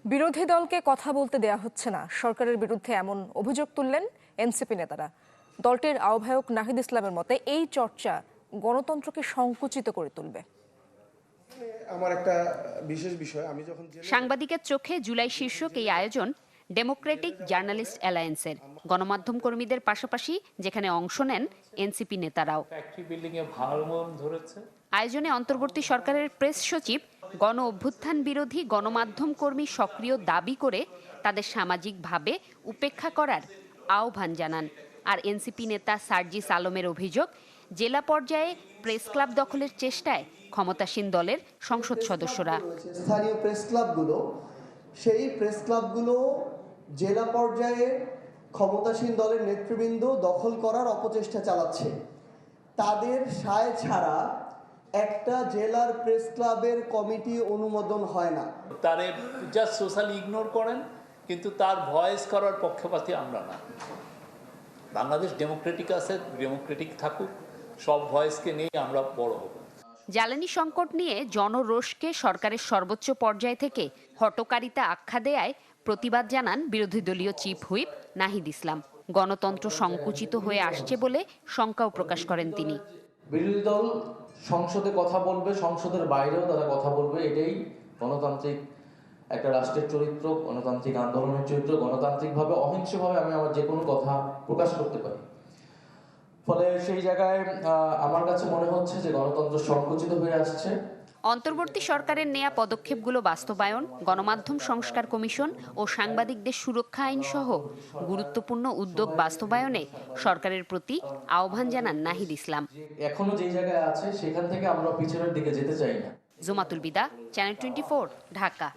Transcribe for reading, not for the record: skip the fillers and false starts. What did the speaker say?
বিরোধী দলকে কথা বলতে দেয়া হচ্ছে না, সরকারের বিরুদ্ধে এমন অভিযোগ তুললেন এনসিপি নেতারা। দলটির আহ্বায়ক নাহিদ ইসলামের মতে এই চর্চা গণতন্ত্রকে সংকুচিত করে তুলবে। আমার একটা বিশেষ বিষয়, আমি যখন সাংবাদিকের চোখে জুলাই শীর্ষক এই আয়োজন ডেমোক্রেটিক জার্নালিস্ট অ্যালায়েন্সের গণমাধ্যম কর্মীদের পাশাপাশি যেখানে অংশ নেন এনসিপি নেতারাও। আয়োজনে অন্তর্বর্তী সরকারের প্রেস সচিব গণ অভ্যুত্থান বিরোধী গণমাধ্যম কর্মী সক্রিয় দাবি করে তাদের সামাজিকভাবে উপেক্ষা করার আহ্বান জানান। আর এনসিপি নেতা সার্জিস আলমের অভিযোগ, জেলা পর্যায়ে প্রেস ক্লাব দখলের চেষ্টায় ক্ষমতাসীন দলের সংসদ সদস্যরা। স্থানীয় প্রেস ক্লাবগুলো, সেই প্রেস ক্লাবগুলো জেলা পর্যায়ে ক্ষমতাসীন দলের নেতৃবৃন্দ দখল করার অপচেষ্টা চালাচ্ছে। তাদের সায় ছাড়া একটা জেলার প্রেস ক্লাবের কমিটি অনুমোদন হয় না। তারে জাস্ট সোশ্যালি ইগনোর করেন, কিন্তু তার ভয়েস করার পক্ষপাতী আমরা না। বাংলাদেশ ডেমোক্রেটিক আছে, ডেমোক্রেটিক থাকুক, সব ভয়েসকে নিয়ে আমরা বড় হব। জ্বালানি সংকট নিয়ে জনরোষকে সরকারের সর্বোচ্চ পর্যায় থেকে হটকারিতা আখ্যা দেয়ায় প্রতিবাদ জানান বিরোধী দলীয় চিফ হুইপ নাহিদ ইসলাম। গণতন্ত্র সংকুচিত হয়ে আসছে বলে শঙ্কাও প্রকাশ করেন তিনি। বিরোধী দল সংসদে কথা বলবে, সংসদের বাইরেও তারা কথা বলবে, এটাই গণতান্ত্রিক একটা রাষ্ট্রের চরিত্র, গণতান্ত্রিক আন্দোলনের চরিত্র। গণতান্ত্রিকভাবে অহিংসভাবে আমি আমার যে কোনো কথা প্রকাশ করতে পারি। ফলে সেই জায়গায় আমার কাছে মনে হচ্ছে যে গণতন্ত্র সংকুচিত হয়ে আসছে। অন্তর্বর্তী সরকারের নেয়া পদক্ষেপগুলো বাস্তবায়ন, গণমাধ্যম সংস্কার কমিশন ও সাংবাদিকদের সুরক্ষা আইন সহ গুরুত্বপূর্ণ উদ্যোগ বাস্তবায়নে সরকারের প্রতি আহ্বান জানান নাহিদ ইসলাম। এখনো যে জায়গায় আছে সেখান থেকে আমরা পিছনের দিকে যেতে চাই না। জুমাতুল বিদা, চ্যানেল 24, ঢাকা।